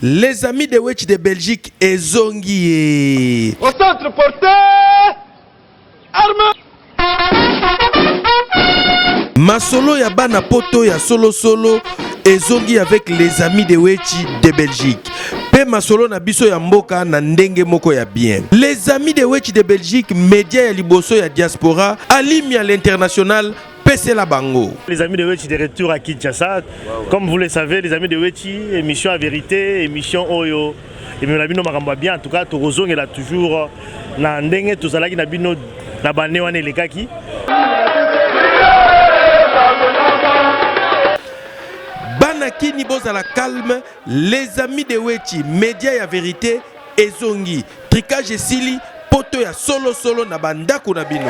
Les amis de Wetch de Belgique et Zongi. Au centre porté, arme. Masolo ya bana poto ya solo et Zongi avec les amis de Wetch de Belgique. Pe masolo na biso ya mboka na ndenge moko ya bien. Les amis de Wetch de Belgique, média ya liboso ya diaspora, alimi à l'international. La Bango. Les amis de Wetch de retour à Kinshasa. Wow. Comme vous le savez, les amis de Wetch, émission à vérité, émission Oyo. Et nous l'avons maramba bien. En tout cas, Torozong est là toujours. Na ndenge tout ça là qui n'a bino na bané wane les kaki. Banaki ni boza la calme. Les amis de Wetch, média à vérité et Zongi. Tricage et sili poto ya solo na bandako na bino.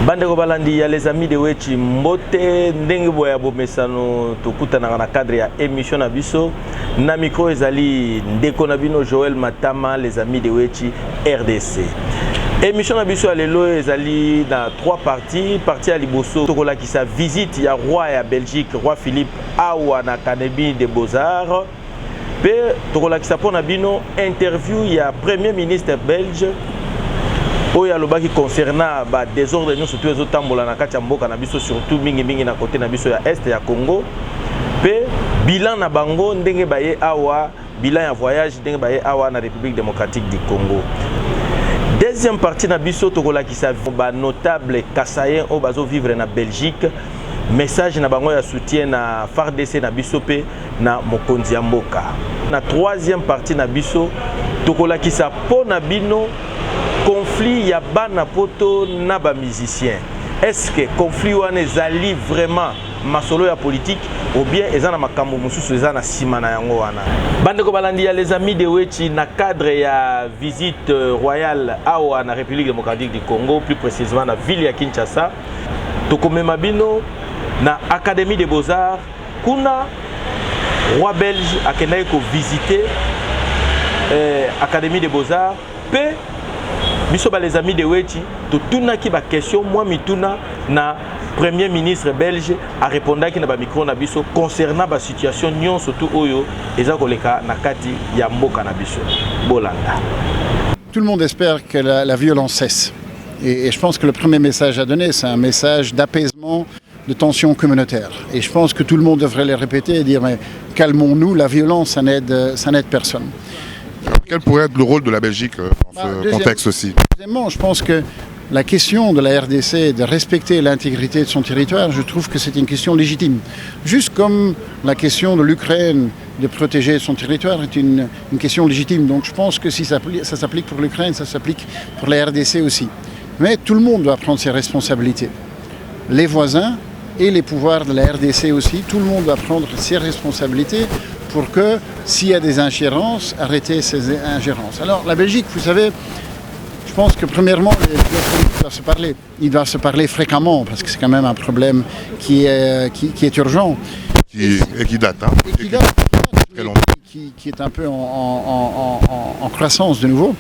Bandeko balandi ya les amis de Wetch mbote ndenge boya bomesano tokutana na cadre ya émission na biso na micro ezali ndeko na bino Joël Matama les amis de Wetch RDC. Émission na biso alelo ezali na 3 parties. Partie ya liboso tokola ki sa visite ya roi ya Belgique, roi Philippe awa na Académie des Beaux-Arts. Pe tokola ki sa pona bino interview ya premier ministre belge oyo alobaki concernant ba désordre nous surtout ezotambola na kati ya mboka na biso surtout mingi na côté na biso ya est ya Congo. Pe bilan na bango ndenge baye awa bilan ya voyage ndenge baye awa na République démocratique du Congo. Deuxième partie na biso tokola ki sa ba notable Kassayen o bazo vivre na Belgique. Message na bango ya soutien na FARDC na biso pe na mokonzi ya mboka. Na troisième partie na biso tokola ki sa po na bino conflit ya bana poto na ba musicien. Est-ce que conflit wana ezali vraiment masolo ya politique ou bien ezana makambo mususu ezana sima na yango wana. Bandeko balandi ya les amis de Wetch na cadre ya visite royale awa na République démocratique du Congo, plus précisément na ville ya Kinshasa. Tokomema bino na Académie des Beaux-Arts kuna roi belge akendaki ko visiter Académie des Beaux-Arts pe biso ba les amis de Wetch totuna ki ba question moi mituna na premier ministre belge a répondaki na ba micro na biso concernant ba situation nyon surtout oyo eza koleka na kati ya mboka na biso bolanda. Tout le monde espère que la violence cesse et je pense que le premier message à donner c'est un message d'apaisement, de tension communautaire et je pense que tout le monde devrait le répéter et dire mais calmons-nous, la violence ça n'aide personne. Quel pourrait être le rôle de la Belgique dans ce contexte aussi? Deuxièmement, je pense que la question de la RDC de respecter l'intégrité de son territoire, je trouve que c'est une question légitime. Juste comme la question de l'Ukraine de protéger son territoire est une question légitime. Donc je pense que si ça s'applique pour l'Ukraine, ça s'applique pour la RDC aussi. Mais tout le monde doit prendre ses responsabilités. Les voisins et les pouvoirs de la RDC aussi, tout le monde doit prendre ses responsabilités pour que, s'il y a des ingérences, arrêter ces ingérences. Alors, la Belgique, vous savez, je pense que premièrement, les politiques doivent se parler. Ils doivent se parler fréquemment, parce que c'est quand même un problème qui est urgent. Et qui date, hein. Qui est un peu en croissance de nouveau.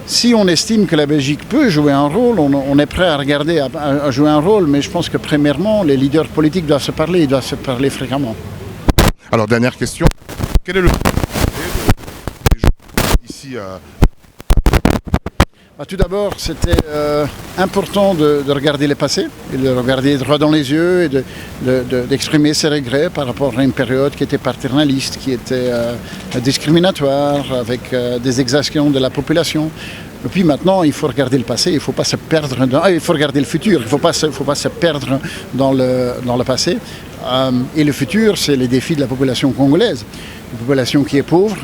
Si on estime que la Belgique peut jouer un rôle, on est prêt à jouer un rôle, mais je pense que premièrement, les leaders politiques doivent se parler, ils doivent se parler fréquemment. Alors, dernière question. Quel est le ici Tout d'abord, c'était important de regarder le passé, et de regarder droit dans les yeux et d'exprimer ses regrets par rapport à une période qui était paternaliste, qui était discriminatoire, avec des exactions de la population. Et puis maintenant, il faut regarder le passé, il ne faut pas se perdre il faut regarder le futur, il ne faut pas se perdre dans le passé. Et le futur, c'est les défis de la population congolaise. Une population qui est pauvre,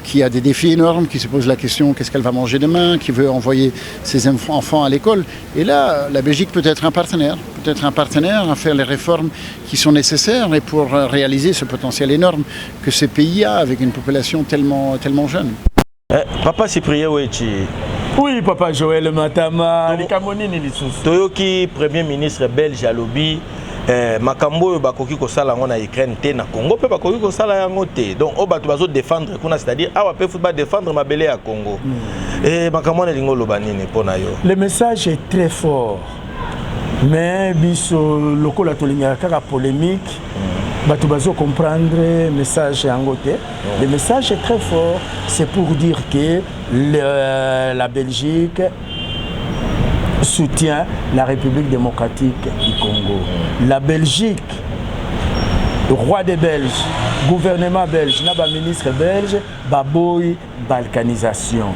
qui a des défis énormes, qui se pose la question qu'est-ce qu'elle va manger demain, qui veut envoyer ses enfants à l'école. Et là, la Belgique peut être un partenaire à faire les réformes qui sont nécessaires et pour réaliser ce potentiel énorme que ce pays a avec une population tellement jeune. Papa Cyprien Wetch. Oui, papa Joël Matama. Toyoki, premier ministre belge à Lobby. makambo bakoki ko sala ngona Ukraine te na Congo pe bakoki ko sala yango te. Donc o bato bazo défendre kuna, c'est-à-dire awa pe football défendre mabele ya Congo. Et makambo na lingo loba nini pona yo. Le message est très fort. Mais biso lokola tolinga kaka polémique. Bato bazo comprendre le message yango te. Le message est très fort, c'est pour dire que la Belgique soutient la République démocratique du Congo. La Belgique, le roi des Belges, gouvernement belge, naba ministre belge, baboy balkanisation.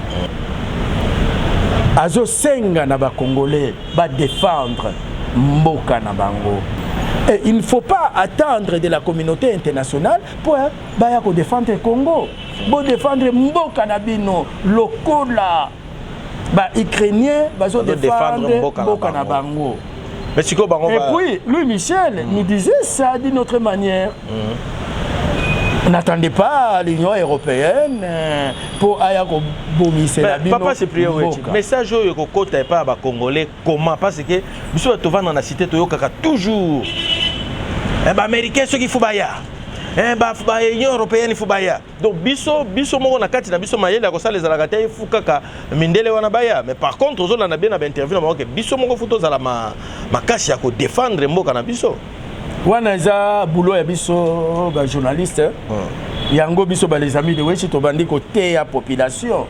Azo senga naba Congolais, ba défendre mboka na bango. Et il ne faut pas attendre de la communauté internationale pour défendre le Congo. Pour défendre mboka na bino, lokola. Ukrainien, bazo défendre mboka na bango. Mais si bango. Et puis, Louis Michel nous disait ça d'une autre manière. N'attendez pas l'Union européenne pour ayako bomisser la bino. Papa c'est prié message yo kokota pas ba Congolais comment parce que biso to vendre na cité to kaka toujours. Ba américain ceux qui faut baya. Ba Union européenne faut baya. Donc biso moko na kati na biso mayele ko sala les alagata faut kaka mindele wana baya. Mais par contre ozona na bien na interview na que biso moko faut to zala makasi ya ko défendre mboka na biso. Wana eza boulot ya biso ba journaliste. Yango biso ba les amis de Wechi to bandi côté ya population.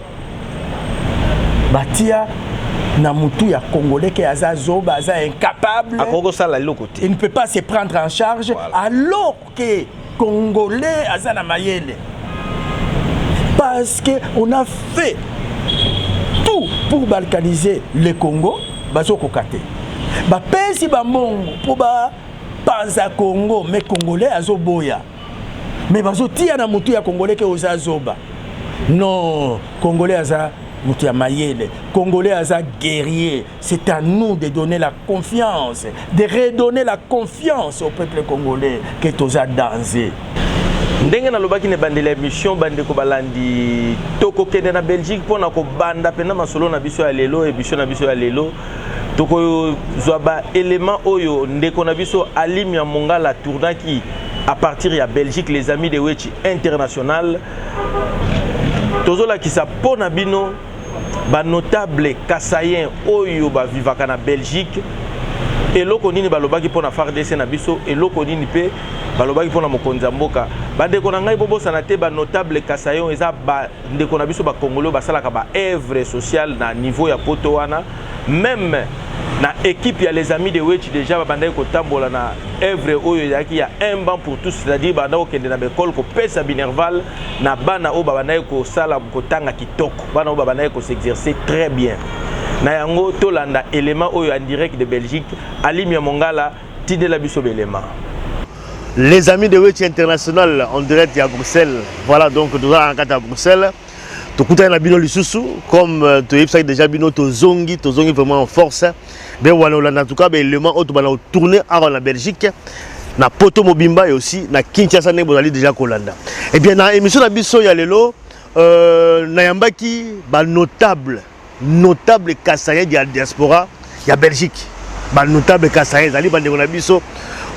Batia na mutu ya Congolais qui aza zoba aza incapable. Il ne peut pas se prendre en charge alors que Congolais aza na mayele. Parce que on a fait tout pour balkaniser le Congo, bazo kokate. Ba pesi ba mbongo pour ba Panza Congo, mais Congolais azo boya. Mais bazo tia na mutu ya Congolais ke oza zoba. Non, Congolais aza mutu ya mayele. Congolais aza guerrier. C'est à nous de donner la confiance, de redonner la confiance au peuple congolais que toza danger. Ndenge na lobaki ne bandela émission bande ko balandi toko kende na Belgique pona ko banda pena masolo na biso ya lelo émission na biso ya lelo. Toko zoba élément oyo ndeko na biso Alim ya Mongala tournaki à partir ya Belgique les amis de Wechi international tozola ki sa pona bino ba notable kasayen oyo ba vivaka na Belgique eloko nini balobaki pona FARDC na biso eloko nini pe balobaki pona mokonza mboka bandeko na ngai bobosana te ba notable kasayen eza ba ndeko na biso ba congolais basalaka ba œuvre sociale na niveau ya poto wana même na équipe ya les amis de Wechi déjà bandai ko tambola na œuvre oyo yaki ya un banc pour tous, c'est-à-dire bandai ko kende na bekol ko pesa binerval na bana o bandai ko sala ko tanga kitoko bana o bandai ko s'exercer très bien na yango tolanda élément oyo en direct de Belgique Alim ya Mongala tidela biso belema. Les amis de Wechi international en direct à Bruxelles. Voilà donc nous sommes à Bruxelles. Tokuta na bino lisusu comme tu sais déjà bino tozongi vraiment en force. Ben voilà en tout cas ben élément auto bana tourner avant la Belgique na Poto Mobimba et aussi na Kinshasa ne bozali déjà Kolanda. Et bien na émission na biso ya lelo na yambaki ba notable kasayen de la diaspora ya Belgique. Ba notable kasayen zali bande na biso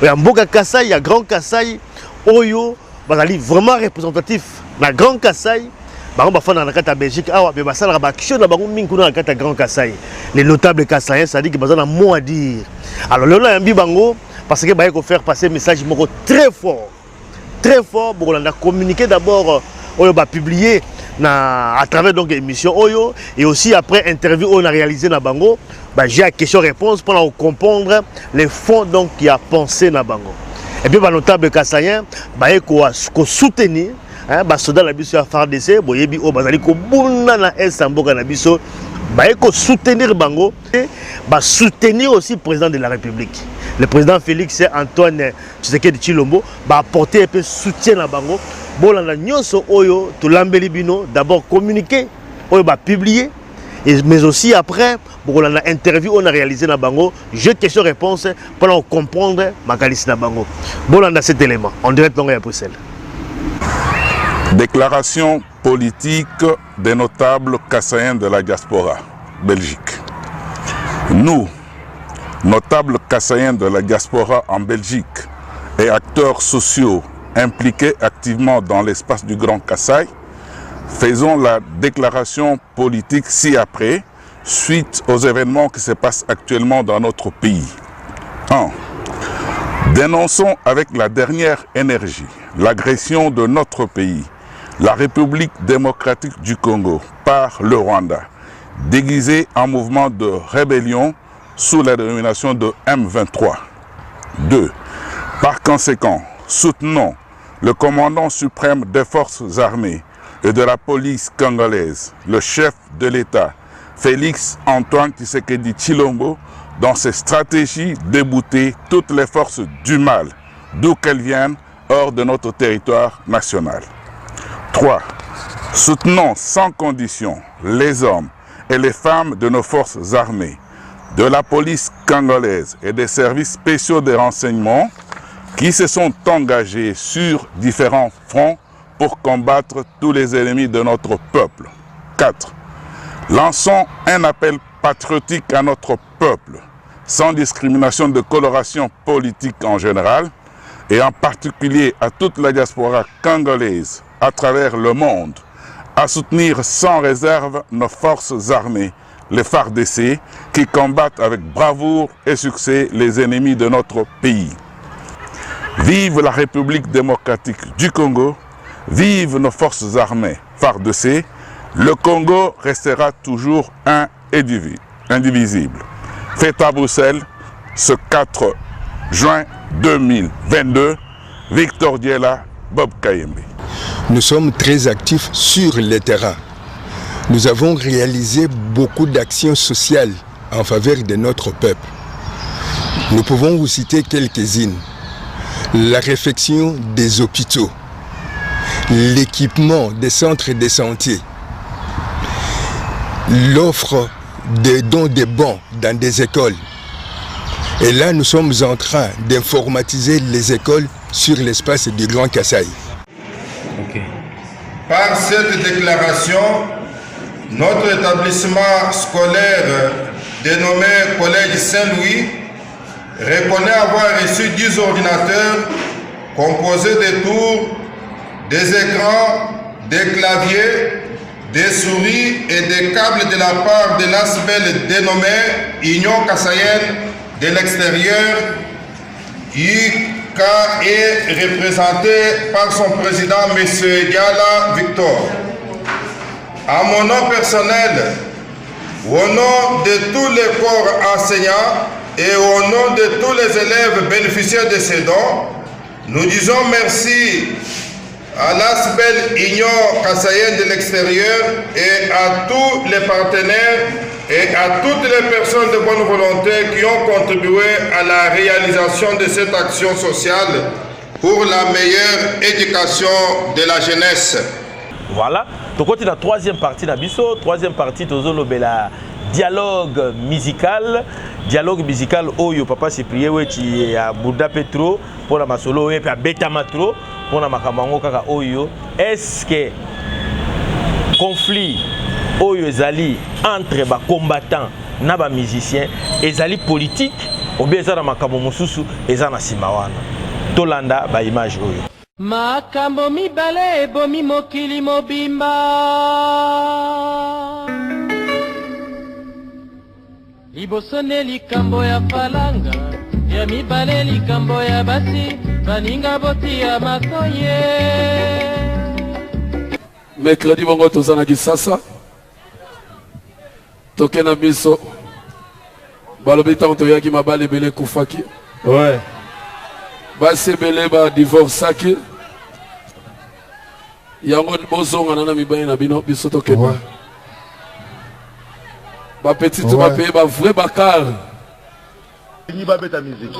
ya mboka Kasai ya Grand Kasai oyo bazali vraiment représentatif na Grand Kasai. Bango bafana na kata Belgique awa be basala ba action na bango mingi kuna na kata Grand Kasai. Les notables Kasaïens ça dit que bazana mot à dire. Alors là yambi bango parce que ba ko faire passer message moko très fort pour la communiquer d'abord oyo ba publier na à travers donc émission oyo et aussi après interview on a réalisé na bango ba j'ai question réponse pour comprendre les fonds donc qui a pensé na bango. Et puis ba notable Kasaïen ba ko soutenir basoda na biso ya FARDC boyebi o bazali ko bunda na esamboka na biso baye ko soutenir bango ba soutenir aussi président de la République le président Félix Antoine Tshisekedi Tshilombo ba apporter un peu soutien na bango bolanda nyonso oyo to lambeli bino d'abord communiquer oyo ba publier mais aussi après bolanda interview on a réalisé na bango jeu question réponse pour comprendre makalisi na bango bolanda cet élément en direct dans Bruxelles. Déclaration politique des notables kassaïens de la diaspora Belgique. Nous, notables kassaïens de la diaspora en Belgique et acteurs sociaux impliqués activement dans l'espace du Grand Kasaï, faisons la déclaration politique ci-après, suite aux événements qui se passent actuellement dans notre pays. 1. Dénonçons avec la dernière énergie l'agression de notre pays, la République démocratique du Congo, par le Rwanda, déguisée en mouvement de rébellion sous la dénomination de M23. 2. Par conséquent, soutenons le commandant suprême des forces armées et de la police congolaise, le chef de l'État, Félix Antoine Tshisekedi Tshilombo, dans ses stratégies débouter toutes les forces du mal, d'où qu'elles viennent, hors de notre territoire national. 3. Soutenons sans condition les hommes et les femmes de nos forces armées, de la police congolaise et des services spéciaux de renseignement qui se sont engagés sur différents fronts pour combattre tous les ennemis de notre peuple. 4. Lançons un appel patriotique à notre peuple, sans discrimination de coloration politique en général, et en particulier à toute la diaspora congolaise à travers le monde, à soutenir sans réserve nos forces armées, les FARDC, qui combattent avec bravoure et succès les ennemis de notre pays. Vive la République démocratique du Congo, vive nos forces armées FARDC, le Congo restera toujours un et indivisible. Fait à Bruxelles ce 4 juin 2022, Victor Diela, Bob Kayembe. Nous sommes très actifs sur le terrain. Nous avons réalisé beaucoup d'actions sociales en faveur de notre peuple. Nous pouvons vous citer quelques-unes. La réfection des hôpitaux, l'équipement des centres de santé, l'offre de dons de bons dans des écoles. Et là, nous sommes en train d'informatiser les écoles sur l'espace du Grand Kasaï. Okay. Par cette déclaration, notre établissement scolaire dénommé Collège Saint-Louis reconnaît avoir reçu 10 ordinateurs composés des tours, des écrans, des claviers, des souris et des câbles de la part de l'ASBEL dénommé Union Kassaïenne de l'extérieur, qui est représenté par son président, M. Diala Victor. À mon nom personnel, au nom de tous les corps enseignants et au nom de tous les élèves bénéficiaires de ces dons, nous disons merci à l'ASBEL Union Kassaïenne de l'extérieur et à tous les partenaires et à toutes les personnes de bonne volonté qui ont contribué à la réalisation de cette action sociale pour la meilleure éducation de la jeunesse. Voilà, donc on est dans la troisième partie d'Abisso, troisième partie de la dialogue musical oyo papa Cyprien wechi à Bouddha Petro pour la masolo et puis à Beta Matro pour la makamango kaka oyo. Est-ce que conflit oyo ezali entre ba combattants na ba musiciens ezali politique ou bien ezala makambo mususu ezana simawana tolanda ba image oyo makambo mibale ebomi mokili mobimba libosone likambo ya falanga ya mibale likambo ya basi baninga boti ya makoye mercredi bongo tozana kisasa toke na biso balobi ntango toyaki mabale ebele ekufaki Ouais. basi ebele badivorcaki yango bozongana na mibali na bino biso tokeba bapetite bapeye bavrai bakar ni babeta musique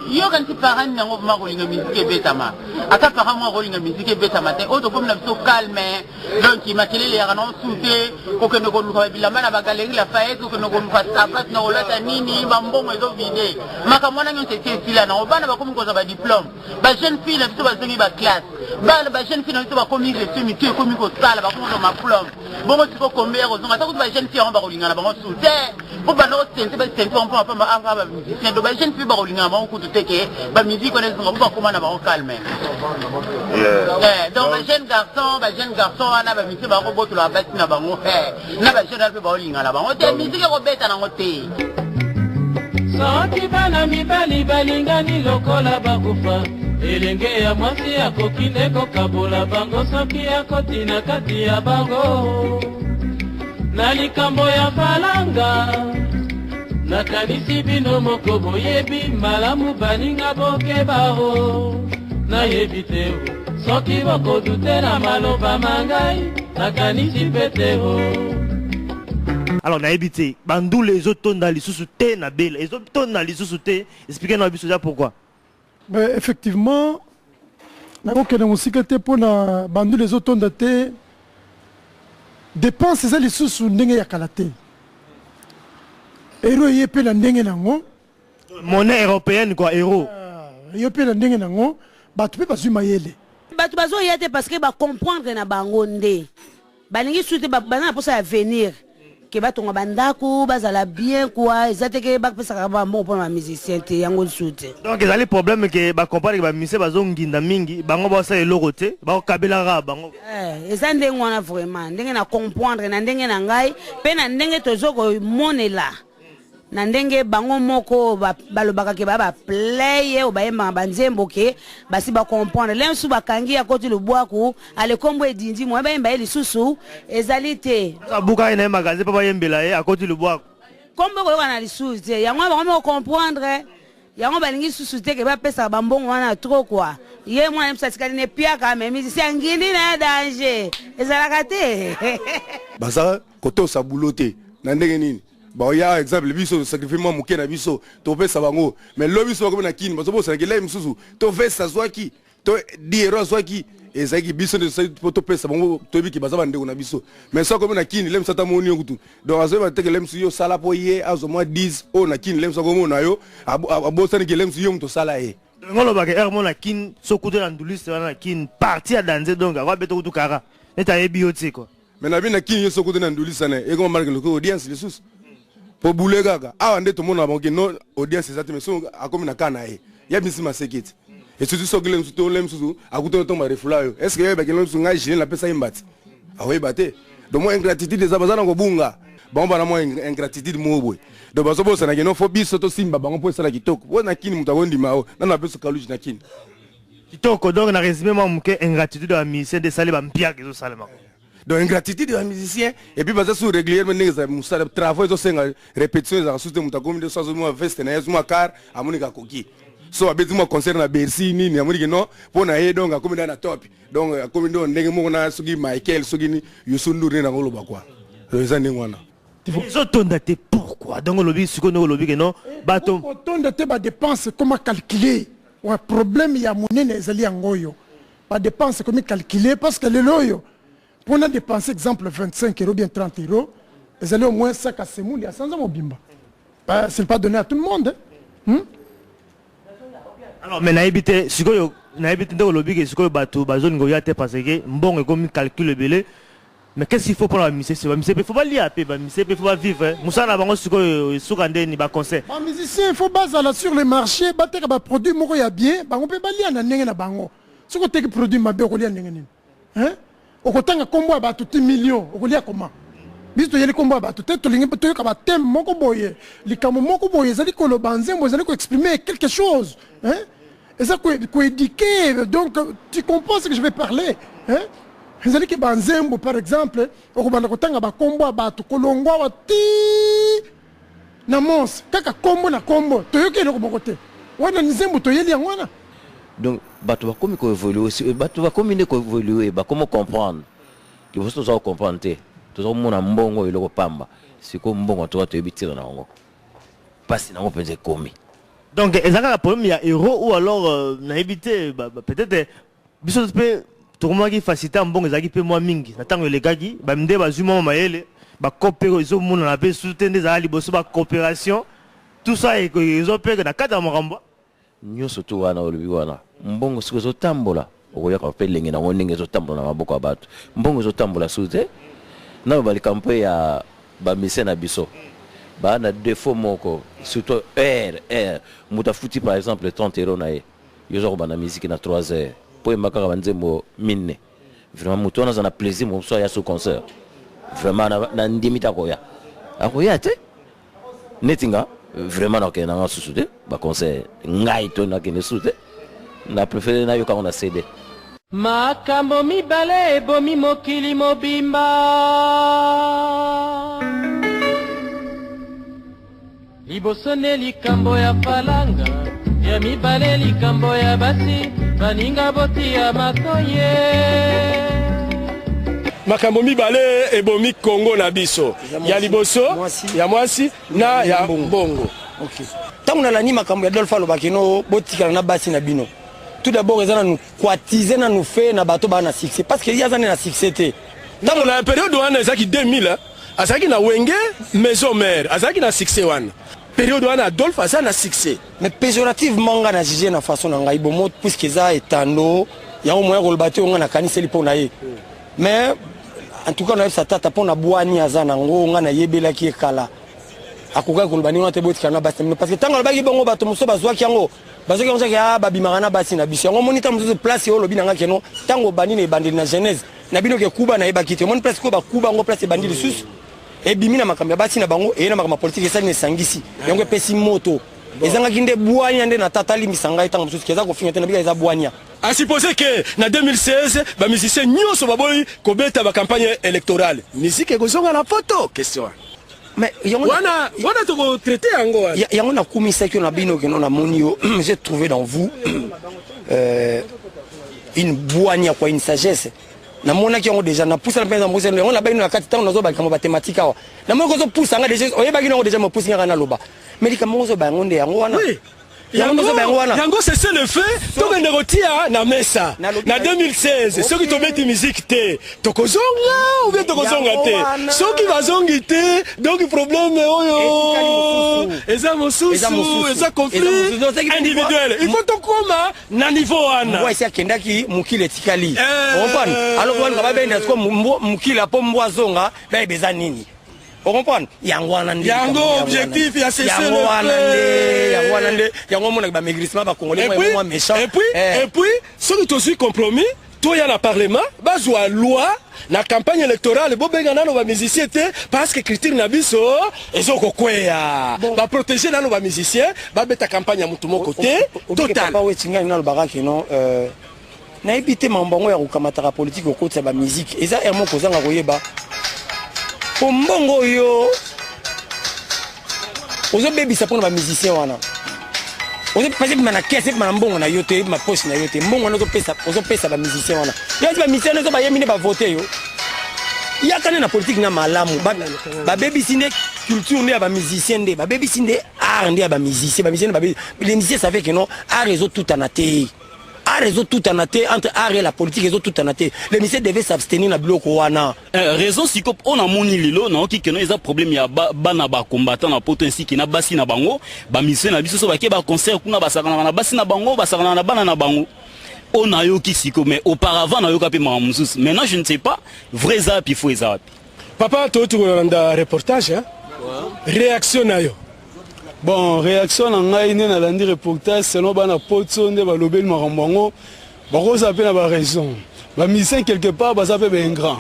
yo quand tu parles nango makolinga musique ebetama ata para mo kolinga musique ebetama te oto comme na biso calme donc makelele ya non souté kokende ko luka bilamba na bagaleri la faete kokende ko luka sapat na olata nini bambongo ezo vide makamwana nyo c'était sila na obana ba komi ko za ba diplôme ba jeune fille na biso ba zengi ba classe ba jeune fille na biso ba komi reçu miti komi ko sala ba komi ma diplôme bongo tiko combien ko zonga ta ko ba jeune fille on ba kolinga na bango souté pour bana ostente ba sente on pa ba musicien do ba jeune fi ba olinga ma ko teke ba musique on est ba comment na ba calme donc ba jeune garçon ana ba musique ba ko botu la basi na bango na ba jeune ba olinga la bango te musique ko beta na ngote soki bana mibali balingani lokola bakufa elenge ya mwasi akoki nde kokabola bango soki akoti na kati ya bango na likambo ya falanga nakanisi bino moko boyebi malamu baninga bokebao nayebi te soki bokodute na maloba mangai nakanisi pete o. Alors, on a évité. Bandou les autres tonnes dans les sous-soutés, na belle. Les autres tonnes dans les sous-soutés. Expliquez-nous déjà pourquoi. Ben, effectivement, on a pour la bandou les autres tonnes de thé. Dépenses les sous-sous n'engue ya kalate. Héros y est la n'engue nango. Monnaie européenne quoi, héros. Y est la n'engue nango. Bah tu peux pas zumayele. Bah tu vas y être parce que bah comprendre na bangonde. Bah n'engue sous bah bana pour ça venir. Que ba tonga bandako bazala bien quoi ezateke ba pesa ba bon pour ma musicien te yango soute donc ils allaient problème que ba comprendre que ba musicien bazonginda mingi bango ba sa elorote ba kabela ra bango ezande ngwana vraiment ndenge na comprendre na ndenge na ngai pe na ndenge tozoko monela na ndenge bango moko balobaka ke ba play o ba yemba banzembo ke basi ba comprendre lensu bakangi ya koti lubwaku ale kombo edindi mo ba yemba eli susu ezalite sabuka ina magasin papa yembela ye akoti lubwaku kombo ko na lisusu te yango ba mo comprendre yango balingi susu te ke ba pesa bambongo wana trop quoi ye mwana msatikali ne pia ka mais musicien ngindi na danger ezalaka te baza koto sabulote na ndenge nini. Bon, il y a exemple, biso sacrifiement mouké na biso, to fais sabango, mais le biso comme na kin, parce que bon, c'est que là msusu, to fais ça soit qui, to diero soit qui, et ça qui biso de ça to fais sabango, to bi ki bazaba ndeko na biso, mais ça comme na kin, lem sata moni okutu. Donc azo ba te que lem suyo sala po ye, azo moi 10 o na kin, lem sa comme na yo, abo sani que lem suyo to sala ye. Ngolo ba ke hermo na kin, so kuté na nduliste na kin, parti à danser donc, va beto kutu kara. Neta ebioti quoi. Mais na bi na kin yo so kuté na nduliste na, et comment marque le audience les sous. Pour bouler gaga ah ande tout monde a banqué non audience c'est ça mais son a comme na kana e ya bisi masekete et surtout so glem surtout lem susu a kuto to ma refula yo est-ce que yo ba kelem su ngai jine la pesa imbati ah oui baté donc moi ingratitude des abazana ko bunga bon bana moi ingratitude mo boy donc baso bo sana ke no fobi soto simba bango po sala kitoko wona kini mutagondi mao na na peso kaluji na kini kitoko donc na résumé moi muke ingratitude de musicien de sale ba mpia ke zo salema. Donc ingratitude des musiciens et puis basé sur régulièrement les travaux ils ont répétition ils ont soutenu muta comme de soit moi veste na moi car amonika koki so abeti moi concert na Bercy ni amoniki non pour na donc comme dans na top donc comme dans ndenge mo na sugi Michael sugi ni Yusundu na ngolo ba quoi ça ndenge wana ils ont tondaté pourquoi donc le lobby siko no lobby que non bato tondaté ba dépense comment calculer un problème ya monene ezali ngoyo ba dépense comment calculer parce que le loyo pour on a dépensé exemple 25 € bien 30 €, ils allaient au moins 5 à Semouli à 100 ans au Bimba. Bah, c'est pas donné à tout le monde. Hein? Alors, mais naïbité, si vous naïbité de lobby que si vous bateau, bazone goyate parce que bon et comme calcul le belé. Mais qu'est-ce qu'il faut pour la musicien? Il faut pas lier à paix, il faut pas vivre. Moussa n'a pas sur un ni ba conseil. Les musiciens, il faut baser sur les marchés, battre un produit moro ya bien, bah on peut pas lier à n'engue na bango. Si vous avez produit ma bien relié à n'engue. Hein? Okotanga kombo ba tout million okolia comment biso yeli kombo ba tout to lingi to ka ba tem moko boye likamo moko boye zali ko lo banzembo zali ko exprimer quelque chose hein et ça ko éduquer donc tu comprends ce que je vais parler hein zali ki banzembo par exemple okobanda kotanga ba kombo ba to kolongwa wa ti na mons kaka kombo na kombo to yoke loko bokote wana nzembo to yeli ngwana. Donc, bato va comme évoluer aussi, bato va comme évoluer, bah comment comprendre. Il faut toujours comprendre. Tout le monde a mbongo et le pamba. C'est comme mbongo toi tu habites dans l'ango. Pas si n'on peut commis. Donc, est-ce qu'il y a un problème il y a héros ou alors n'habiter peut-être biso peut tout le monde qui facilite un bon ezaki peut moins mingi. N'attend les gars qui bah m'de bah zuma maele bah coopérer ils ont mon la paix soutenir des ali bosso bah coopération tout ça et ils ont peur que na kada moramba. Nyonso tu wana olobi wana mbongo siko zotambola okoya ka pe lenge na ngoninge zotambola na maboko ya bato mbongo zotambola sute na bali kampo ya ba mise na biso bah na défaut moko surtout heure muta futi par exemple 30 € na ye yo zo ba na musique na 3 heures pour makaka banzembo mine vraiment muto na plaisir mo so ya ce concert vraiment na ndimita ko ya akoya te netinga vraiment na ke na susude ba concert ngai to na ke ne susude na préféré na yo ka on a cédé makambo mibale ebomi mokili mobimba liboso ne likambo ya falanga ya mibale likambo ya basi baninga boti ya matoye makambo mibale ebomi Congo na biso ya liboso ya mwasi na ya bongo. Okay. Tangu na lani makambo ya Dolpha Lobakino botikala na basi na bino. Tout d'abord ezana nous quatiser na nous fait na bato ba na succès parce que il y a zane na succès té. Tangu na période wana ezaki 2000 azaki na wenge maison mère azaki na succès wana. Période wana Adolphe asa na succès. Mais péjorativement nga na juger na façon na ngai bomo puisque za etando ya au moyen kolbate nga na kaniseli pona ye. Mais en tout cas, on a eu sa tata pour na boani azana ngo nga na yebela ki ekala. Akoka kolbani on te botika na basi parce que tango bagi bongo bato muso bazwa ki yango. Bazwa ki yango ya babimaka na basi na biso. Ngo monita muso place yo lobi nga keno tango bani ne bandeli na Genèse. Na bino ke kuba na yeba kite. Mon place ko ba kuba ngo place bandeli sus. E bimi na makambo basi na bango e na makambo politique esa ne sangisi. Yango pesi moto. Ezanga kinde boani ande na tata limisanga tango muso keza ko finga te na biga eza boania. A supposer que na 2016 ba musicien nyonso baboyi kobeta ba campagne électorale musique ekozonga na photo question mais wana to traiter yango yango na kumisa ki na bino ke na monio j'ai trouvé dans vous une boania quoi une sagesse na mona ki yango déjà na poussa na penza mose yango na bino na kati tango nazo ba kama mathématique awa na moko zo poussa nga déjà oyeba ki yango déjà mo poussa nga na loba mais li kama zo ba ngonde yango wana yango c'est ça le fait to ne retia na mesa na 2016 ceux qui tombe musique te tokozonga ou bien tokozonga te ceux qui bazongi te donc problème oyo eza mosusu eza conflit individuel il faut to koma na niveau wana ouais c'est kendaki mukile tikali comprendre alors on va benda ko mukile apo mbwazonga ba beza nini. On comprend? Yango objectif ya cesser yango mona ba maigrissement ba congolais moi méchant. Et puis ce qui aussi compromis, toi ya na parlement, bazwa loi na campagne électorale bo benga nano ba musicien te parce que critique na biso ezoko kwea ba protéger nano ba musicien ba beta campagne ya mutu moko te total. Pas wetinga na le baraki non na ebité mambongo ya kukamata politique okotsa ba musique eza ermo kozanga koyeba. Mbongo yo ozo baby ça pour ba musicien wana ozo passer na caisse na mbongo na yote ma poche na yote mbongo na ozo pesa ba musicien wana yo ba musicien ozo ba yemine ba voter yo ya kana na politique na malamu ba baby sinde culture ne ba musicien nde ba baby sinde art nde ba musicien ba les musiciens savaient que non art réseau tout en até art réseau tout en até entre art et la politique réseau tout en até les musiciens devaient s'abstenir na bloko wana raison siko on a moni lilo na ki keno eza problème ya bana ba combattant na poto ainsi ki na basi na bango ba musicien na biso so ba ke ba concert kuna ba sakana na basi na bango ba sakana na bana na bango on a yo ki siko mais auparavant na yo ka pe mamusus maintenant je ne sais pas vrai ça puis faux ça papa to tu renda reportage hein réaction na yo. Bon, réaction na ngai ne na landi reportage selon bana poto nde ba lobel makambango ba ko sape na ba raison ba musicien quelque part ba sape ben grand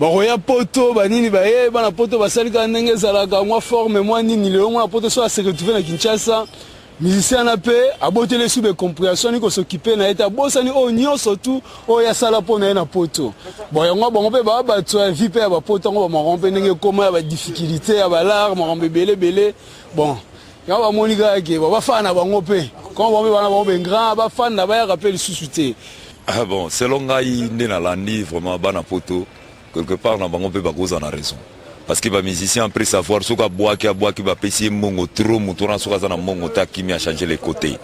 ba ko ya poto ba nini ba bana poto ba salika ndenge zalaka moi forme moi nini le moi poto so a se retrouver na Kinshasa musicien na pe abotele sous be compréhension ni ko s'occuper na eta bosani o nyonso tout o ya sala pona na poto bon yango bon pe ba to vie pe ba poto ngo ba rompe ndenge koma ba difficulté ya ba larme rompe belé bon ya ba monika ke ba fana bango pe quand ba bana ba ben grand ba fana ba ya rappel sous-souté. Ah bon, selon ngai ndena landi vraiment bana poto quelque part na bango pe ba koza na raison. Parce que les musiciens après savoir ce qu'il boit qui va payer mongo trop mouton sur la mongo ta qui a changé les côtés.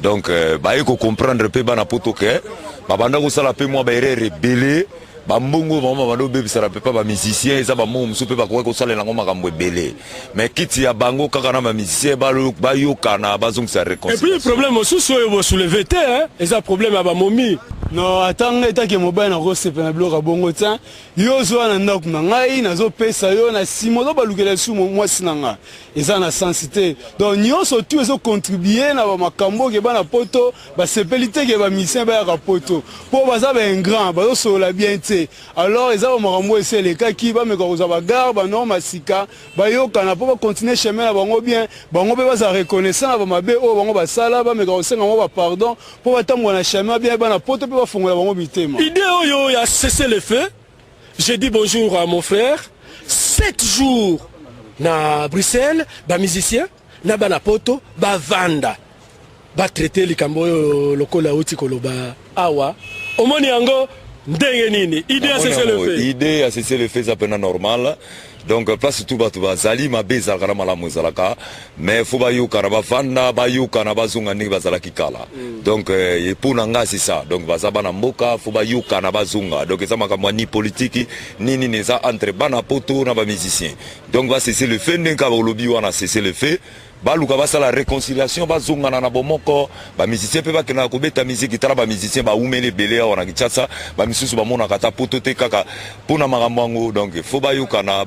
Donc bah il faut comprendre peu bana poto que bah banda ko sala peu moi ba rebelle ba mongo vraiment bando bébé ça peut pas ba musicien ça ba mongo so peut pas ko sala na ngoma kambo belé mais kiti ya bango kaka na ba musicien ba yo kana ba zong ça réconciliation. Et puis le problème aussi so yo soulever hein, et ça problème à ba momi Non, attends, eta ke mobile na rose pe na bloka bongo ta. Yo zo na ndako na ngai na zo pesa yo na simo do balukela su moi sinanga. Eza na sensité. Donc nyonso tu ezo contribuer na ba makambo ke bana poto, ba sepelité ke ba mission ba ya poto. Po baza ba un grand, ba so la bien té. Alors eza ba makambo ese le kaki ba me ko za ba gar ba norma sika, ba yo kana po ba continuer chemin na bango bien, bango be ba za reconnaissant na ba mabe o bango ba sala ba me ko senga mo ba pardon, po ba tambo na chemin bien ba na poto. Idée oyo ya cesser le feu. J'ai dit bonjour à mon frère. 7 jours na Bruxelles, ba musicien, na ba na poto, ba vanda, ba traiter likambo lokola oti koloba awa. Omoni yango ndenge nini? Idée à cesser le feu. Idée à cesser le feu ça peut normal. Donc place tout batu bazali mabeza kana malamu zalaka mais faut ba yuka na bavanda ba yuka na bazunga ni bazalaki kala. Donc pour nanga c'est ça. Donc bazaba na mboka faut ba yuka na bazunga. Donc ça makamwa ni politique ni neza entre bana poto na ba musicien. Donc va cesser le feu nka ba lobi wana cesser le feu. Baluka basa la réconciliation bazunga na bomoko ba musicien pe ba kena ko beta musique tala ba musicien ba umele belé wana kitsa ba misusu ba mona kata poto te kaka pona makamwango. Donc faut ba yuka na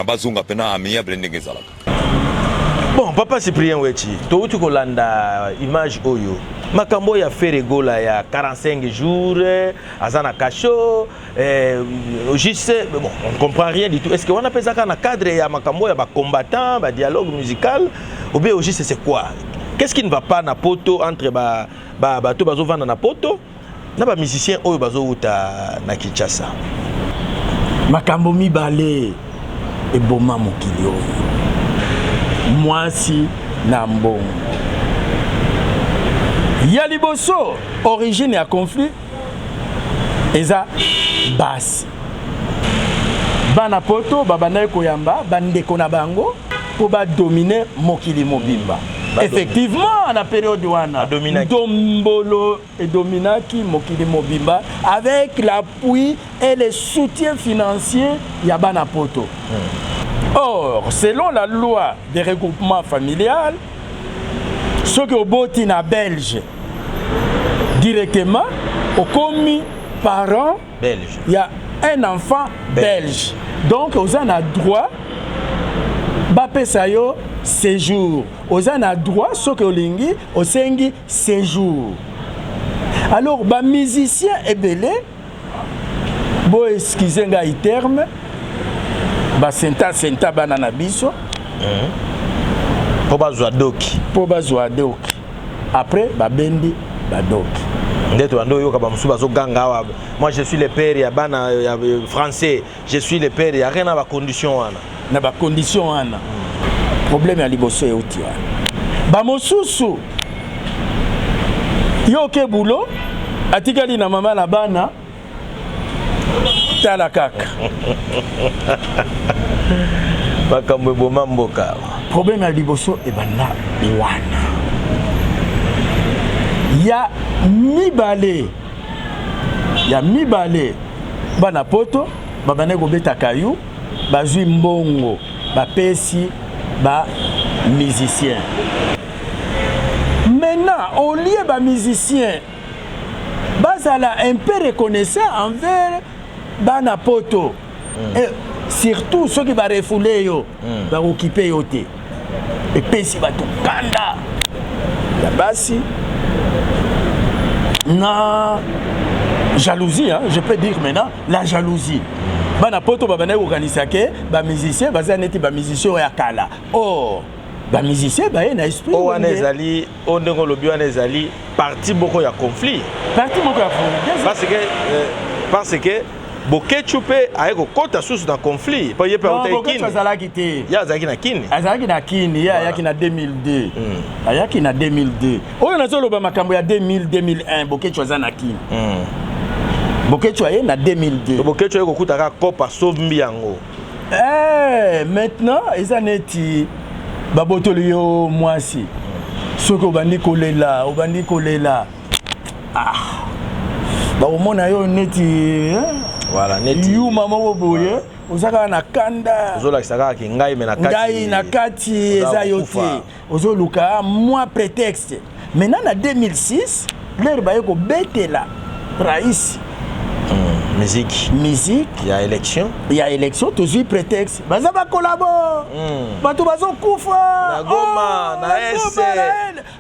bazunga pena amiable ndenge zalaka. Bon, Papa Cyprien Wechi, to tu kolanda image oyo. Makambo ya Ferregola ya 45 jours, azana kacho, juste bon, on comprend rien du tout. Est-ce que on appelle ça dans cadre ya makambo ya ba combattant, ba dialogue musical ou bien juste c'est quoi? Qu'est-ce qui ne va pas na poto entre ba to bazo vanda na poto na ba musicien oyo bazo uta na Kinshasa? Makambo mibale et boma mokili oyo. Mwasi na mbongo. Ya liboso origine ya conflit eza basi. Bana poto babana koyamba bandeko na bango po ba dominer mokili mobimba. Effectivement, à la période wana, Dombolo et Dominaki mokili mobimba avec l'appui et le soutien financier Yabana Poto. Or, selon la loi des regroupements familial, ceux qui ont botti na belge directement, au commis parent, belge. Il y a un enfant belge. Donc, aux en a droit, Bapé Sayo, séjour. Aux en a droit, ceux qui ont lingi, au sengi, séjour. Alors, les musiciens et belé, bon, excusez-moi, il terme. Ba senta banana biso po bazwa doki après ba bendi ba doki ndeto ando yoka ba musu bazo ganga wa moi je suis le père ya bana ya français je suis le père ya rien na ba condition wana problème ya liboso e uti wana ba mosusu yoke bulo atikali na mama na bana tala kaka makambo boma mboka problème ya liboso e bana wana ya mibale bana poto babane kobeta kayu bazwi mbongo bapesi ba musicien. Maintenant au lieu ba musicien bazala un peu reconnaissant envers bana poto et surtout ceux qui va refouler yo va occuper yo te et pesi ba to kanda la basi na jalousie hein, je peux dire maintenant la jalousie bana poto ba bana organiser ke ba musicien ba zaneti ba musicien ya kala oh ba musicien ba na esprit o wana ezali o ndenge lobi wana ezali parti boko ya conflit parce que Bokechupe a ego kota sous dans conflit. Pas yé pas Bokechupe azalaki te. Ya azalaki na kini. Azalaki na kini ya yaki na 2002. Ayaki na 2002. Oyo nazolo ba makambo ya 2001 Bokechupe azana kini. Bokechupe ye na 2002. Bokechupe ego kutaka kopa sombi yango. Maintenant ezaneti babotoli yo mwasi. Soko bandi kolela. Ah. Ba omona yo neti voilà neti yu mama boye ozaka na kanda ozola kisaka ki ngai me na kati ngai na kati eza yote ozoluka moi prétexte maintenant na 2006 l'air ba yeko betela Raïs. Musique. Il y a élection. Toujours prétexte. Baza ba collabore. Bato bazo kufa. Na Goma, na S.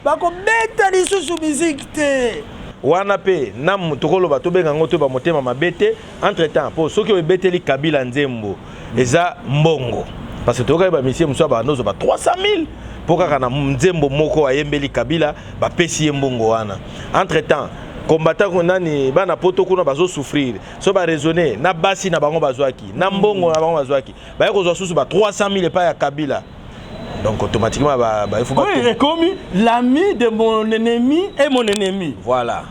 Bako beta lisusu musique te. Wana pe nam tokolo bato benga ngoto ba motema mabete entre-temps po soki obeteli Kabila Nzembo eza mbongo parce que toka ba monsieur muso ba nozo ba 300,000 pour kaka na Nzembo moko ayembeli Kabila ba pesi mbongo wana entre-temps combattant nani bana poto kuna bazo souffrir so ba raisonner na basi na bango bazwaki na mbongo na bango bazwaki ba yako zo susu ba 300,000 pa ya Kabila donc automatiquement il faut oui, comme l'ami de mon ennemi est mon ennemi. Voilà.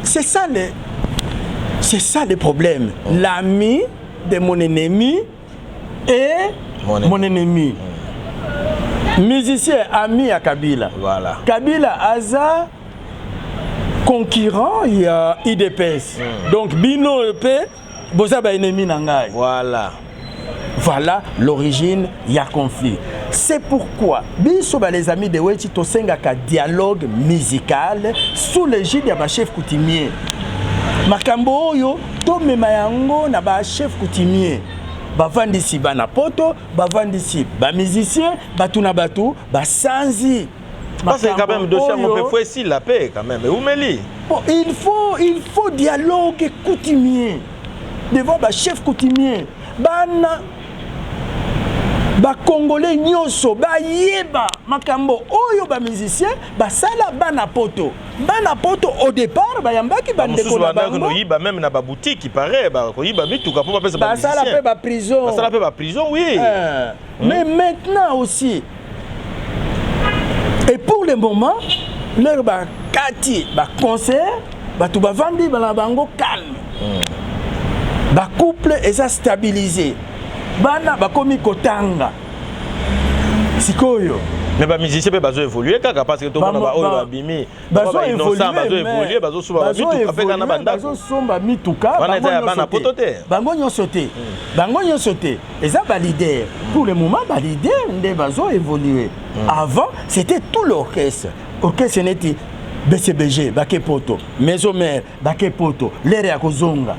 C'est ça le problème. L'ami de mon ennemi est mon ennemi. Musicien ami à Kabila. Voilà. Kabila Aza concurrent, il y a IDPS. Donc Bino EP boza ba ennemi nangai. Voilà. Voilà l'origine, il y a conflit. C'est pourquoi, les amis de Wechi, to sengaka dialogue musical sous l'égide de ma chef coutumier. Makambo yo, to memayango na ba chef coutumier. Bavandisi bana poto, bavandisi ba musicien, batuna batu, ba sanzi. C'est quand même dossier mon peu faut ici la paix quand même. Où meli? Bon, il faut dialogue coutumier. Devant ba chef coutumier. Bana ba Congolais nyonso ba yeba makambo oyo ba musicien ba sala bana poto au départ ba yambaki ba ndeko na bango no yiba même na ba boutique il paraît ba ko yiba mituka pour pas pesa ba musicien ba sala pe ba prison ba sala pe ba prison oui mais maintenant aussi et pour le moment leur ba kati ba concert ba tu ba vandi ba bango calme ba couple est stabilisé. Bana bakomi kotanga sikoyo mais ba musicien pe bazo évoluer kaka parce que to mona ba oyo babimi bazo évoluer bazo suba ba mituka pe kana banda bazo somba mituka bana poto te bango nyonso te eza ba leader pour le moment ba leader nde bazo évoluer avant c'était tout l'orchestre neti BCBG bakepoto maison mère bakepoto l'air ya kozonga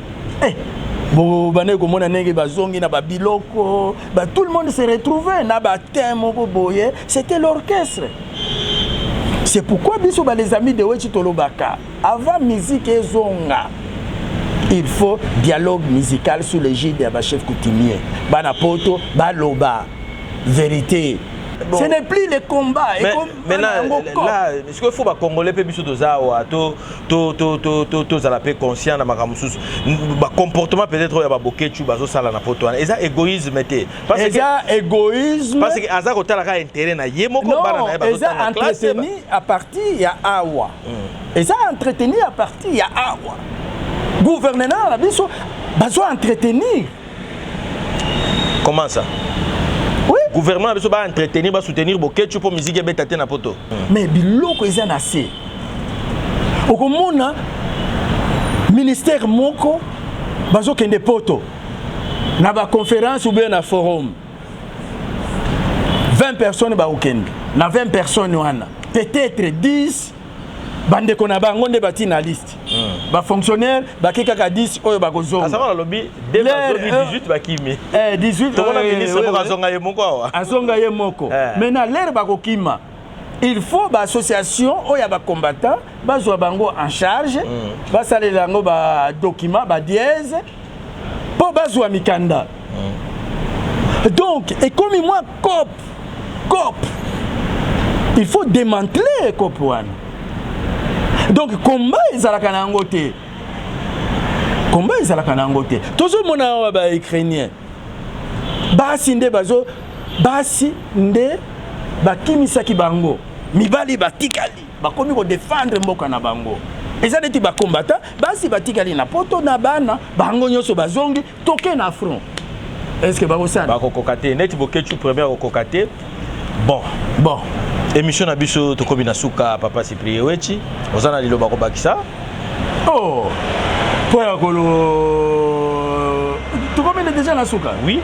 bon bané comme on a négé bazongi na babiloko tout le monde s'est retrouvé na ba thème boboye c'était l'orchestre. C'est pourquoi biso ba les amis de Wechi Tolobaka avant musique et zonga il faut dialogue musical sous l'égide de ba chef coutumier bana poto baloba vérité. Bon. Ce n'est plus le combat. Mais là, est-ce qu'il faut que les Congolais puissent être conscients de leur comportement peut-être qu'il y a beaucoup de choses à la poto. C'est un égoïsme. Parce que égoïsme. Parce que Aza a intérêt à y non, ils ont entretenu à partir il y a Awa. Ils ont entretenu à partir il y a Awa. Gouvernement, ils ont entretenu. Comment ça? Le gouvernement va entretenir, va soutenir beaucoup de musique et bêta na poto. Mais biloko ils en assez. Au komona ministère moko bazo kende poto na ba conférence ou bien na forum 20 personnes ba okende na 20 personnes wana peut-être 10 bande kona bango nde bati na liste ba fonctionnaire ba keka 10 oyo ba kozonga asa na lobby 18 ba kimi 18 to na ministre moko azonga ye moko awa azonga ye moko maintenant l'air ba kokima il faut ba association oyo ba combattant ba zo bango en charge ba salela ngo ba document ba dièse po ba zo mikanda donc et comme moi cop il faut démanteler cop wana. Donc combat ezalaka na ngo te. Combat ezalaka na ngo te. Tozo mona ba ukrainien. Basi nde bazo basi nde bakimisaki bango. Mibali batikali. Bakomi ko défendre mboka na bango. Eza neti ba combattant basi batikali na poto na bana bango nyoso bazongi toke na front. Est-ce que bakosana? Bakokokate neti bokechu première kokokate. Bon. Émission na biso to komi na suka papa Cyprien Wechi ozana liloba ko bakisa Pour tu combien déjà na suka? Oui.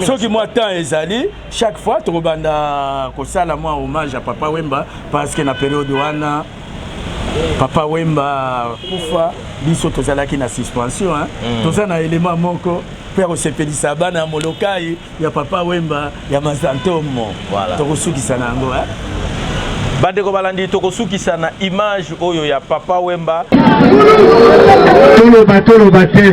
Ce qui moi temps ezali chaque fois to banda ko sala moi hommage à papa Wemba parce que na période wana Papa Wemba kufa biso tozalaki na suspension hein. Toza na élément moko père osepelisa bana molokai ya Papa Wemba ya Mazantomo. Voilà. Tokosukisa nango hein. Bandeko balandi tokosukisa na image oyo ya Papa Wemba. Tolo bate.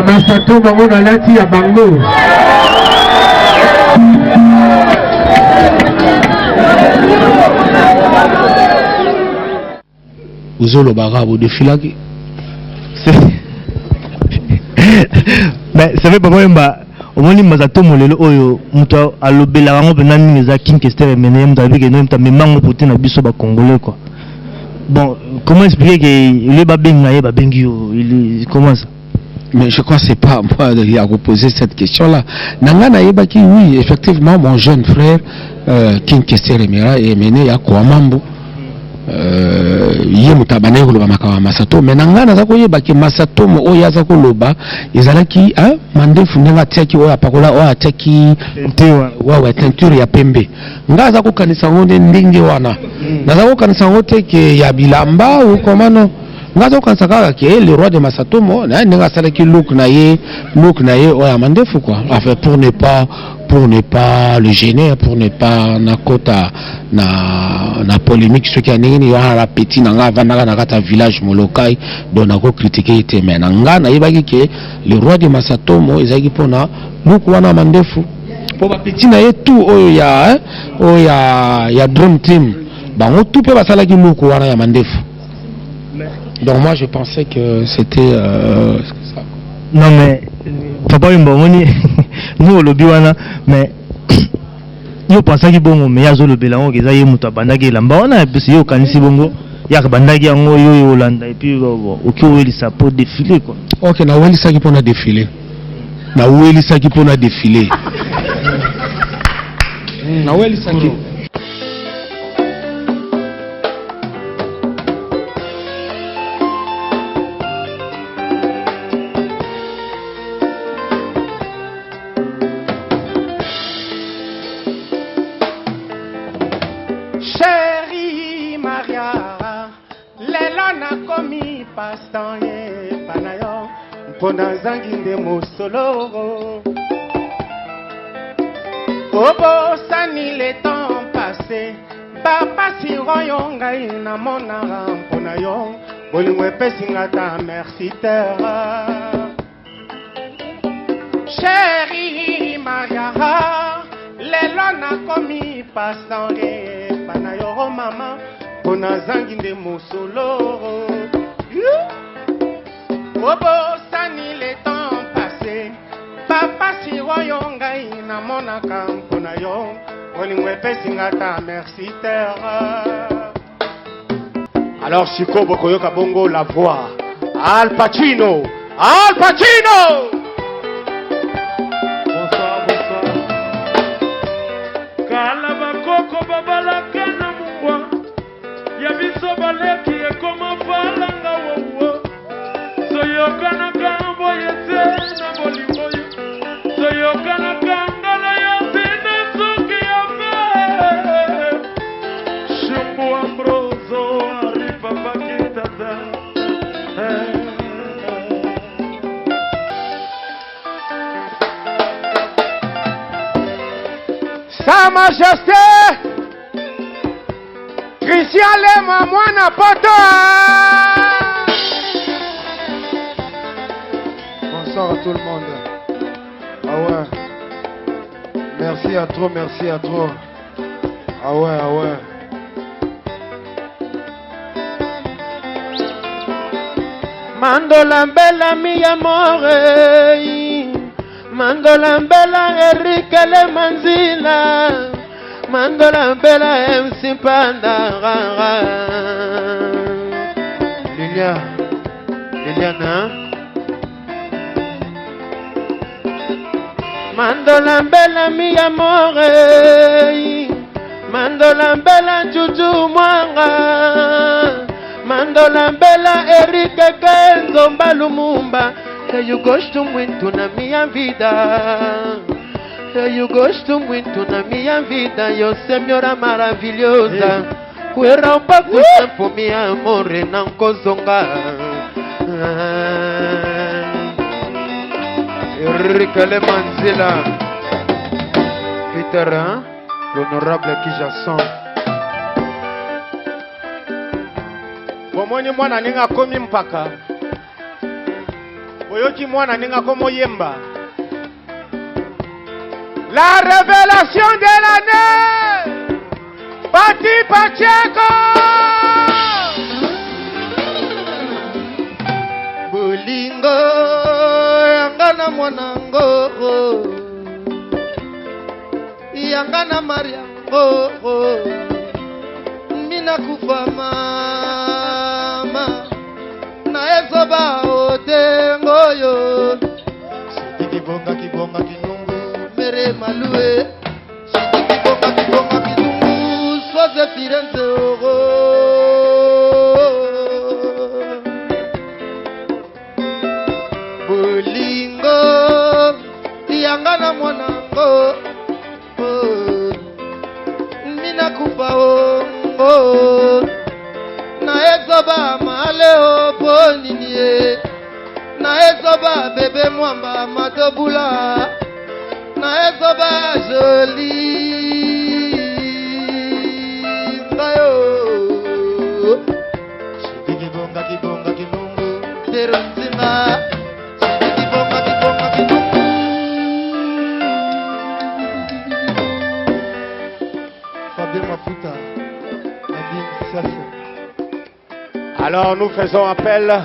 Masato bango na lati ya bango. Uzolo barabo de filaki. Mais ça fait Papa Wemba omoni Masato molelo oyo muto alobela bango pena mingi za King Kester mené muto abike no muto memango pote na biso ba congolais quoi. Bon, comment expliquer que le babenga ye babengi yo, comment ça? Mais je crois que c'est pas à moi de reposer cette question-là. Nangana Yebaki, oui, effectivement, mon jeune frère, King Kester Emera, est mené à Kouamambo. Yemutabane Koloba Makawa Masato. Mais Nangana Zako Yebaki Masato, Oya Zako Loba, Izalaki, Mande Funanga Teki, Oya Pakola, Oya Teki, Oya Teinture ya Pembe. Nga Zako Kanisangonde Ndinge Wana. Nazako Kanisangote ke Yabilamba ou Komano. Ngazo kansaka ke le roi de Masatomo na nga sala ki look na ye oya mandefu quoi. Enfin pour ne pas le gêner, pour ne pas nakota na polémique ce qui a nini ya la petit nanga vanda na kata village molokai donc nako critiquer te mais nga na yebaki ke le roi de Masatomo ezaki pona look wana mandefu. Pour ba petit na ye tout oya Dream Team. Bango tout pe basala ki look wana ya mandefu. Donc moi je pensais que c'était ça. Non mais Papa Wemba moni nous lobi wana mais yo pensais que bongo mais yazo lobela ngo keza ye muto bandaki lamba wana puis yo kanisi bongo ya bandaki yango yo Holanda et puis okiweli ça pour défiler quoi. OK na weli ça qui pour na défiler. Na weli ça qui pour na défiler. Na weli ça qui Ponazangi mosolo Bobo sani le temps passé Papa si royon ngai na monara mpona yo Bolingwe pesinga ta merci terre Chérie Maria Lelo na komi pasange Panayo mama Ponazangi mosolo Bobo sani le temps passé Papa si royo ngai na monaka mpona yo Olingwe pesinga ta merci terre Alors siko bokoyoka bongo la voix Al Pacino Bonsoir Kala bakoko babalaka na mungwa Yabiso baleki ekoma falanga wowo Soyokana kambo yete na bolimoyo Soyokana kangala yate na suki ya me Shumbu Ambroso aripa bakitata Sa Majesté Christian Lema mwana poto Bonsoir à tout le monde. Ah ouais. Merci à trop. Ah ouais. Mandola bella mi amore. Mandola bella Enrique Le Manzila. Mandola bella MC Panda. Liliana. Mandola bella mi amore Mandola bella Juju Mwanga Mandola bella Erika Kenzo Mbalumumba Hey you gosh to win to na mia vida quando eu gosto muito na minha vida, eu senhora maravilhosa. Quero um pouco tempo, meu amor, e não cozonga. Henrique Lemanzila, Peter, l'honorable Kijasson. Bomoni mwana ninga komi mpaka. Boyoki mwana ninga komo yemba. La révélation de l'année, Pati Pacheco. Bolingo yangana mwanango, yangana mariango, mina kufa mama na ezoba otengo yo. Kibonga kibonga kinungu mere malue, kibonga kibonga kinungu soze Firenze oro. Bolingo yangana mwanango, mina kufa ongo na ezoba maleo poninie, na ezoba bebe mwamba matobula, na ezoba joli ngayo. Kibonga kibonga kinungu teronzima, kibonga kibonga kinungu. Fabien Mafuta, Nadim Sassé. Alors nous faisons appel